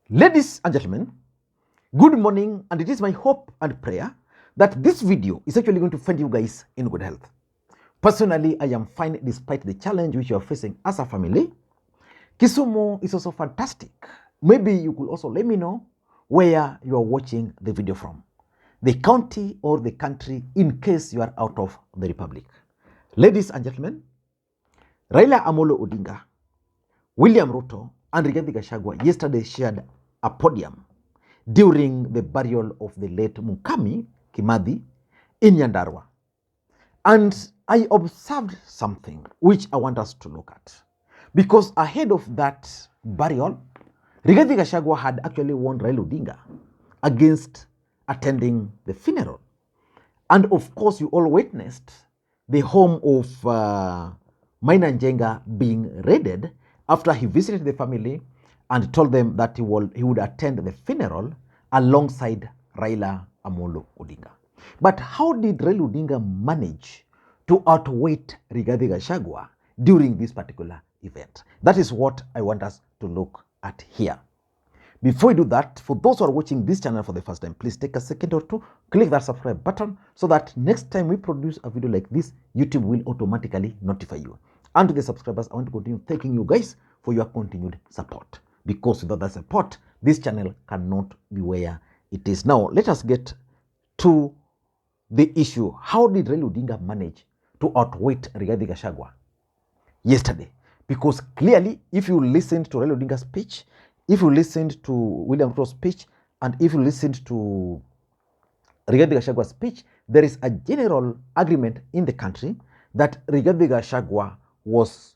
Ladies and gentlemen, good morning, and it is my hope and prayer that this video is actually going to find you guys in good health. Personally, I am fine despite the challenge which you are facing as a family. Kisumu is also fantastic. Maybe you could also let me know where you are watching the video from, the county or the country, in case you are out of the republic. Ladies and gentlemen, Raila Odinga, William Ruto, and Rigathi Gachagua yesterday shared a podium during the burial of the late Mukami in Nyandarua. And I observed something which I want us to look at. Because ahead of that burial, Rigathi Gachagua had actually warned Raila Odinga against attending the funeral. And of course, you all witnessed the home of Maina Njenga being raided after he visited the family and told them that he would attend the funeral alongside Raila Odinga. But how did Raila Odinga manage to outwit Rigathi Gachagua during this particular event? That is what I want us to look at here. Before we do that, for those who are watching this channel for the first time, please take a second or two, click that subscribe button so that next time we produce a video like this, YouTube will automatically notify you. And to the subscribers, I want to continue thanking you guys for your continued support. Because without that support, this channel cannot be where it is. Now, let us get to the issue. How did Raila Odinga manage to outwit Rigathi Gachagua yesterday? Because clearly, if you listened to Raila Odinga's speech, if you listened to William Ruto's speech, and if you listened to Rigathi Gachagua's speech, there is a general agreement in the country that Rigathi Gachagua was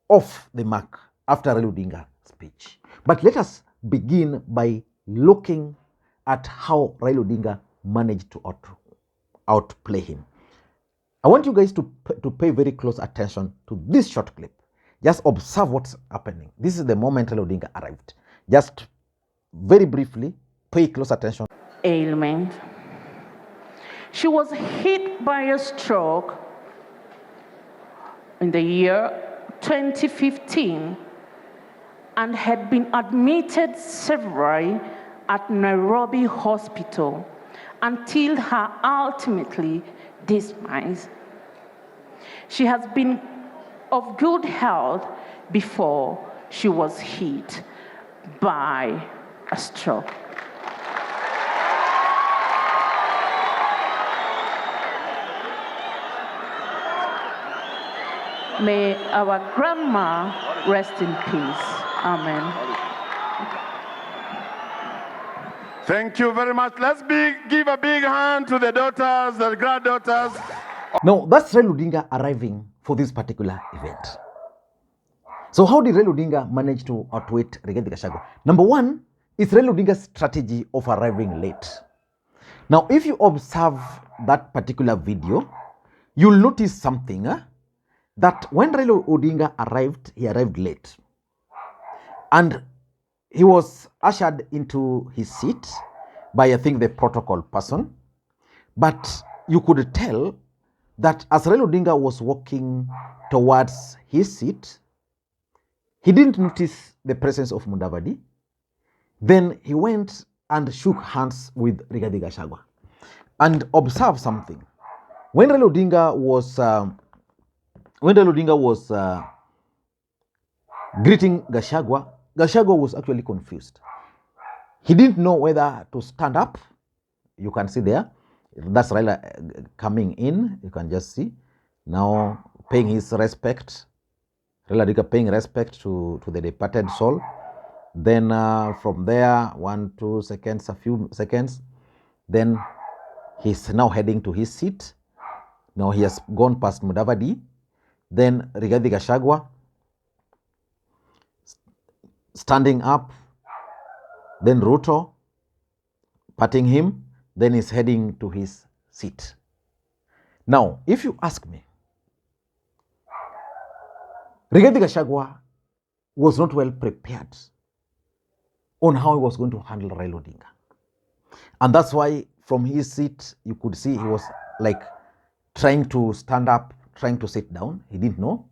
off the mark after Raila Odinga's speech. But let us begin by looking at how Raila Odinga managed to outplay him. I want you guys to pay very close attention to this short clip. Just observe what's happening. This is the moment Raila Odinga arrived. Just very briefly, pay close attention. Ailment. She was hit by a stroke in the year 2015 and had been admitted severally at Nairobi Hospital until her ultimately demise. She has been of good health before she was hit by a stroke. May our grandma rest in peace. Amen. Thank you very much. Let's give a big hand to the daughters, the granddaughters. Now, that's Raila Odinga arriving for this particular event. So how did Raila Odinga manage to outwit Rigathi Gachagua? Number one is Raila Odinga's strategy of arriving late. Now, if you observe that particular video, you'll notice something, that when Raila Odinga arrived, he arrived late. And he was ushered into his seat by, I think, the protocol person. But you could tell that as Raila Odinga was walking towards his seat, he didn't notice the presence of Mudavadi. Then he went and shook hands with Rigathi Gachagua. And observe something. When Raila Odinga was greeting Gachagua, Gachagua was actually confused. He didn't know whether to stand up. You can see there. That's Raila coming in. You can just see. Now paying his respect. Raila Odinga paying respect to the departed soul. Then from there, 1, 2 seconds, a few seconds. Then he's now heading to his seat. Now he has gone past Mudavadi. Then Rigathi Gachagua standing up, then Ruto patting him, then he's heading to his seat. Now, if you ask me, Rigathi Gachagua was not well prepared on how he was going to handle Raila Odinga. And that's why from his seat, you could see he was like trying to stand up, trying to sit down. He didn't know.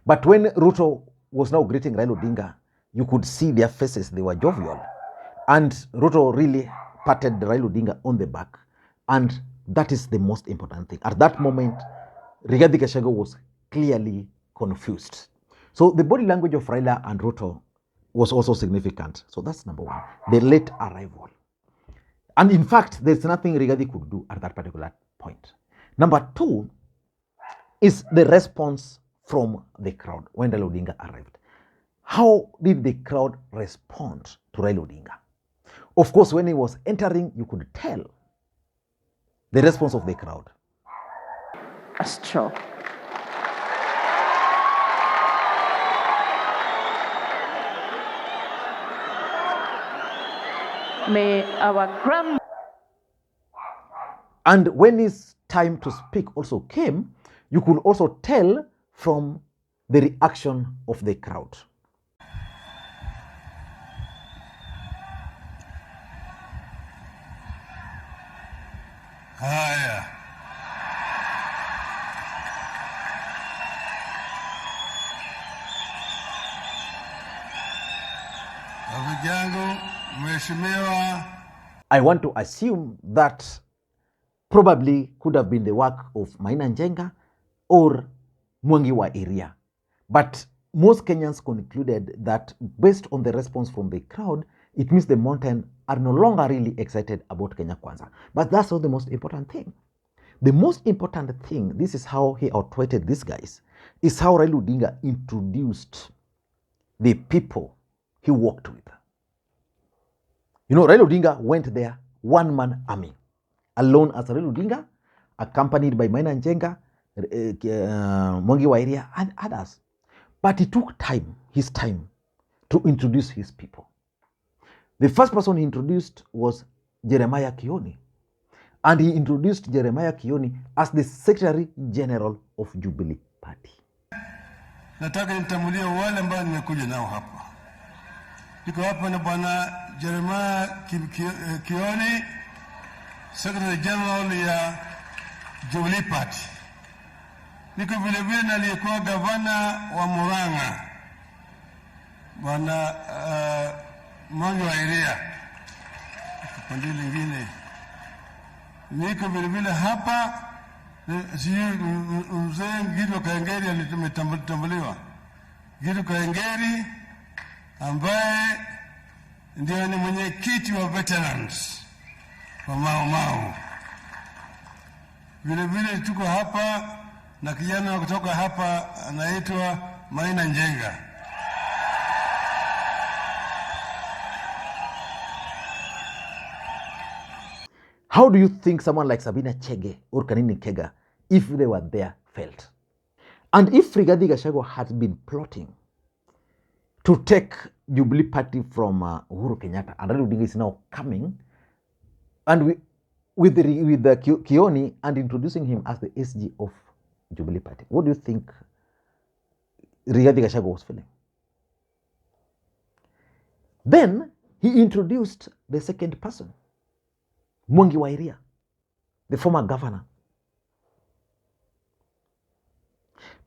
But when Ruto was now greeting Raila Odinga, you could see their faces, they were jovial. And Ruto really patted Raila Odinga on the back. And that is the most important thing. At that moment, Rigathi Gachagua was clearly confused. So the body language of Raila and Ruto was also significant. So that's number one, the late arrival. And in fact, there's nothing Rigathi could do at that particular point. Number two is the response from the crowd when Raila Odinga arrived. How did the crowd respond to Raila Odinga? Of course, when he was entering, you could tell the response of the crowd. A straw. May our grandma. And when his time to speak also came, you could also tell from the reaction of the crowd. Haya, rafiki yangu mheshimiwa. I want to assume that probably could have been the work of Maina Njenga or Mwangi wa area. But most Kenyans concluded that based on the response from the crowd, it means the mountain are no longer really excited about Kenya Kwanza. But that's not the most important thing. The most important thing, this is how he outwitted these guys, is how Raila Odinga introduced the people he worked with. You know, Raila Odinga went there, one-man army, alone as Raila Odinga, accompanied by Maina Njenga, Mwangi wa area, and others. But he took his time, to introduce his people. The first person he introduced was Jeremiah Kioni. And he introduced Jeremiah Kioni as the Secretary General of Jubilee Party. Nataka nitambulie wale ambao nimekuja nao hapa. Niko hapa na bwana Jeremiah Kioni, Secretary General ya Jubilee Party. Niko vile vile na aliyekuwa gavana wa Murang'a, bwana Mwangi wa area. Kundi lingine. Niko vile vile hapa, mzee Gido Kaengeri alitambuliwa. Gido Kaengeri ambaye ndio ni mwenyekiti wa veterans wa Mau. Vile vile tuko hapa na kijana kutoka hapa anaitwa Maina Njenga. How do you think someone like Sabina Chege or Kanini Kega, if they were there, felt? And if Rigathi Gachagua had been plotting to take Jubilee Party from Uhuru Kenyatta, and Raila Odinga is now coming, and with the Kioni and introducing him as the SG of Jubilee Party, what do you think Rigathi Gachagua was feeling? Then he introduced the second person, Mwangi wa area, the former governor.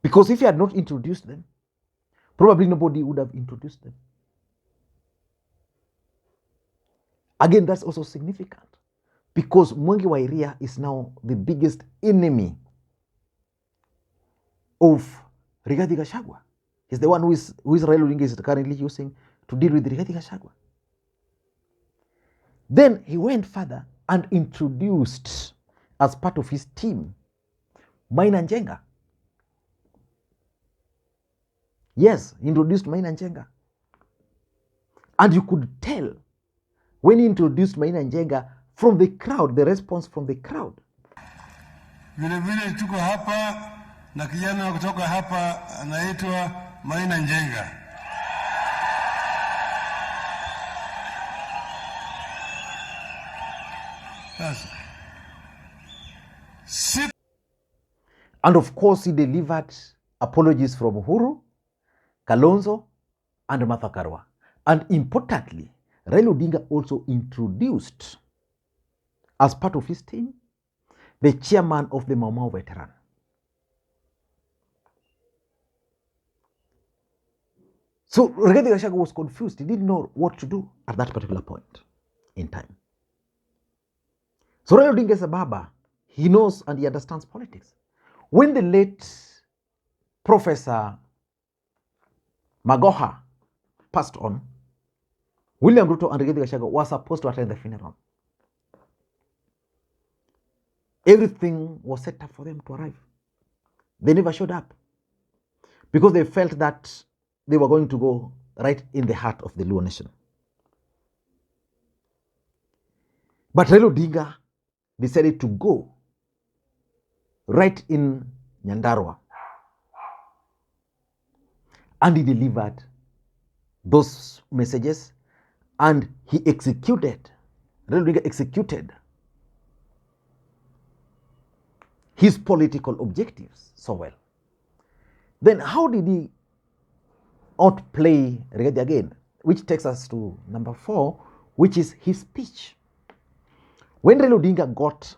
Because if he had not introduced them, probably nobody would have introduced them. Again, that's also significant because Mwangi wa area is now the biggest enemy of Rigathi Gachagua. He's the one who is Raila Odinga is currently using to deal with Rigathi Gachagua. Then he went further and introduced, as part of his team, Maina Njenga. Yes, he introduced Maina Njenga. And you could tell when he introduced Maina Njenga from the crowd, the response from the crowd. Vile vile tuko hapa na kijana kutoka hapa anaitwa Maina Njenga. And of course, he delivered apologies from Uhuru, Kalonzo, and Martha Karua. And importantly, Raila Odinga also introduced, as part of his team, the chairman of the Mau Mau veteran. So Rigathi Gachagua was confused. He didn't know what to do at that particular point. in time. So Raila Odinga is a baba. He knows and he understands politics. When the late Professor Magoha passed on, William Ruto and Rigathi Gachagua were supposed to attend the funeral. Everything was set up for them to arrive. They never showed up because they felt that they were going to go right in the heart of the Luo nation. But Raila Odinga decided to go right in Nyandarua, and he delivered those messages, and he executed, Raila Odinga executed his political objectives so well. Then how did he outplay Rigathi again? Which takes us to number 4, which is his speech. When Raila Odinga got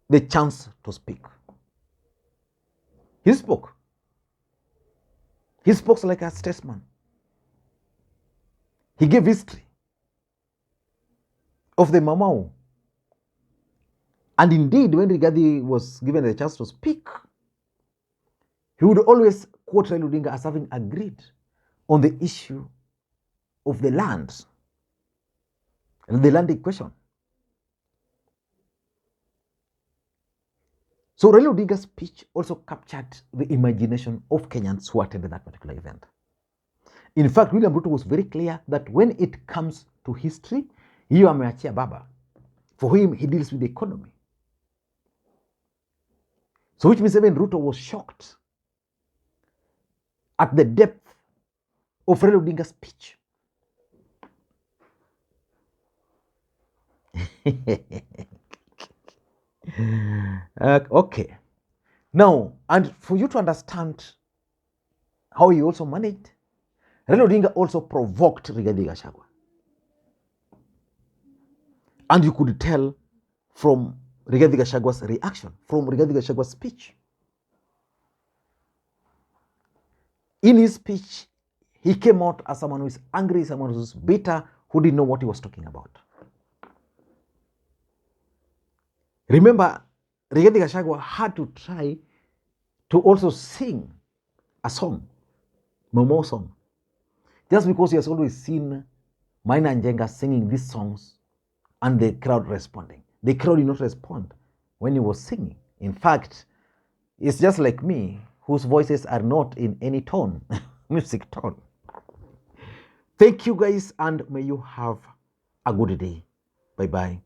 the chance to speak, he spoke. He spoke like a statesman. He gave history of the Mamau. And indeed, when Rigathi was given the chance to speak, he would always quote Raila Odinga as having agreed on the issue of the land and the land equation. So Raila Odinga's speech also captured the imagination of Kenyans who attended that particular event. In fact, William Ruto was very clear that when it comes to history, hiyo ameachia baba. For him, he deals with the economy. So which means even Ruto was shocked at the depth of Raila Odinga's speech. Okay. Now, and for you to understand how he also managed, Raila Odinga also provoked Rigathi Gachagua. And you could tell from Rigathi Gachagua's reaction, from Rigathi Gachagua's speech. In his speech, he came out as someone who is angry, someone who is bitter, who didn't know what he was talking about. Remember, Rigathi Gachagua had to try to also sing a song, Momo song, just because he has always seen Maina Njenga singing these songs and the crowd responding. The crowd did not respond when he was singing. In fact, it's just like me, whose voices are not in any tone, music tone. Thank you guys, and may you have a good day. Bye-bye.